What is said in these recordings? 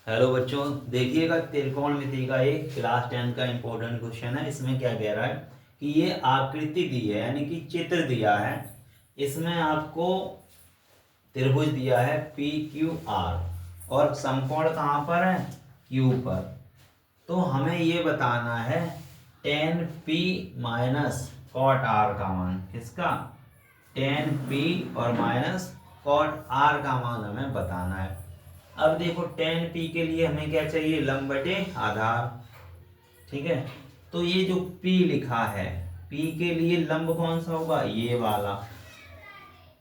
Hello बच्चों, देखिएगा त्रिकोणमिति का एक क्लास 10 का इंपॉर्टेंट क्वेश्चन है। इसमें क्या कह रहा है कि ये आकृति दी है, यानी कि चित्र दिया है। इसमें आपको त्रिभुज दिया है पी क्यू आर और समकोण कहाँ पर है, क्यू पर। तो हमें ये बताना है tan P minus cot R का मान। किसका? टेन पी और माइनस कॉट आर का मान हमें बताना है। अब देखो टेन पी के लिए हमें क्या चाहिए, लंब बटे आधार। ठीक है, तो ये जो पी लिखा है, पी के लिए लंब कौन सा होगा, ये वाला।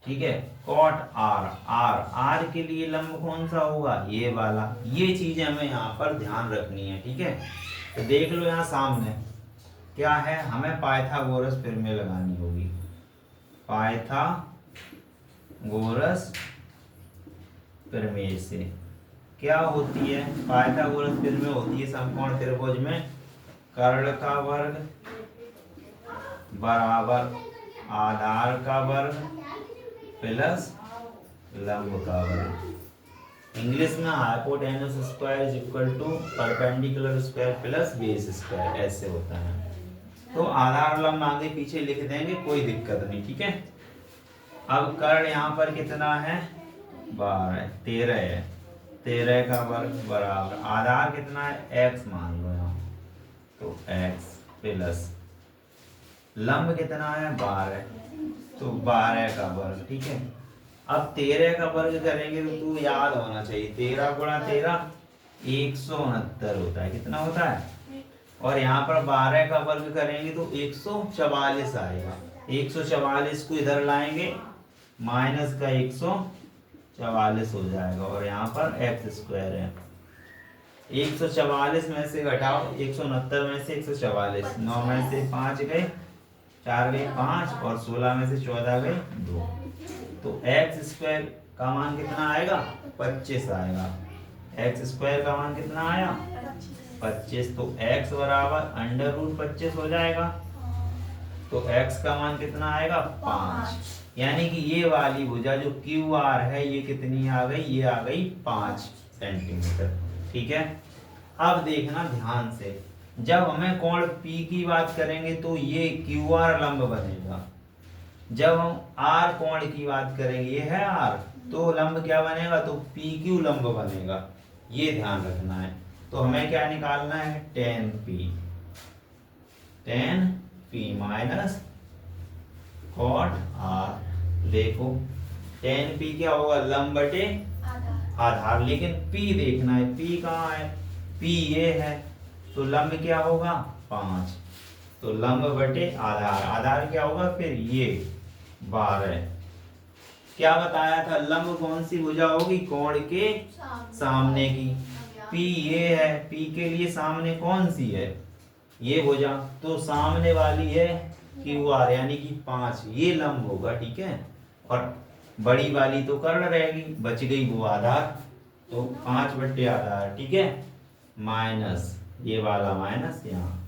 ठीक है, कॉट आर, आर आर के लिए लंब कौन सा होगा, ये वाला। ये चीजें हमें यहाँ पर ध्यान रखनी है। ठीक है, तो देख लो यहाँ सामने क्या है, हमें पाइथागोरस प्रमेय लगानी होगी। पाइथागोरस प्रमेय से क्या होती है, पाइथागोरस प्रमेय होती है समकोण त्रिभुज में कर्ण का वर्ग बराबर आधार का वर्ग प्लस लंब का वर्ग। इंग्लिश में hypotenuse square is equal to perpendicular square plus base square, ऐसे होता है। तो आधार लंब आगे पीछे लिख देंगे, कोई दिक्कत नहीं। ठीक है, अब कर्ण यहाँ पर कितना है, 12, 13 है। 13 का वर्ग बराबर आधार कितना है, x मान लो यहाँ, तो x प्लस लंब कितना है, 12, तो 12 का वर्ग। ठीक है, अब 13 का वर्ग करेंगे तो तू याद होना चाहिए, 13 गुणा 13 169 होता है। कितना होता है? और यहाँ पर 12 का वर्ग करेंगे तो 144 आएगा। 144 को इधर लाएंगे, माइनस का 144 हो जाएगा, और यहाँ पर एक्स स्क्वायर है। 144 में से घटाओ 169 में से 144, 9 में से 5 गए, 4 गए 5, और 16 में से 14 गए 2। तो एक्स स्क्वायर का मान कितना आएगा, 25 आएगा। एक्स स्क्वायर का मान कितना आया, 25। तो x बराबर अंडर रूट 25 हो जाएगा। तो x का मान कितना आएगा, 5। यानी कि ये वाली भुजा जो क्यू आर है, ये कितनी आ गई, ये आ गई 5 सेंटीमीटर। ठीक है, अब देखना ध्यान से, जब हमें कोण P की बात करेंगे तो ये क्यू आर लंब बनेगा। जब हम आर कोण की बात करेंगे, ये है आर, तो लंब क्या बनेगा, तो पी क्यू लंब बनेगा। ये ध्यान रखना है। तो हमें क्या निकालना है, tan P minus cot R. देखो टेन पी क्या होगा, लंब बटे आधार। लेकिन पी देखना है, पी कहाँ है, पी ये है, तो लंब क्या होगा, 5। तो लंब बटे आधार, आधार क्या होगा फिर, ये 12। क्या बताया था, लंब कौन सी भुजा होगी, कोण के सामने की। पी ये है, पी के लिए सामने कौन सी है, ये भुजा, तो सामने वाली है क्यू आर, यानी कि 5, ये लंब होगा। ठीक है, और बड़ी वाली तो कर्ण रहेगी, बच गई वो आधार, तो 5 बटे आधार। ठीक है, माइनस ये वाला माइनस यहाँ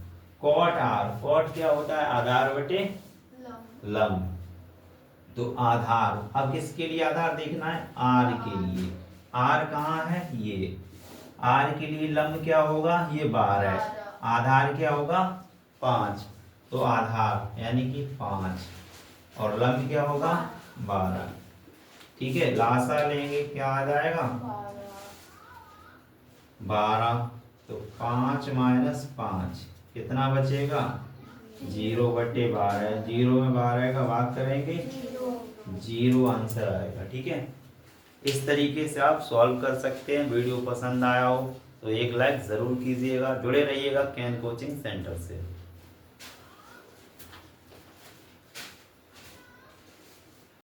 कॉट आर। कॉट क्या होता है, आधार बटे लंब। तो आधार, अब किसके लिए आधार देखना है, आर के लिए। आर कहाँ है, ये आर के लिए लंब क्या होगा, ये 12, आधार क्या होगा 5। तो आधार यानी कि 5 और लंब क्या होगा 12। ठीक है, लासा लेंगे, क्या आ जाएगा 12। तो 5 माइनस 5 कितना बचेगा, 0 बटे 12। 0 में 12 का भाग करेंगे, 0 आंसर आएगा। ठीक है, इस तरीके से आप सॉल्व कर सकते हैं। वीडियो पसंद आया हो तो एक लाइक ज़रूर कीजिएगा। जुड़े रहिएगा कैन कोचिंग सेंटर से।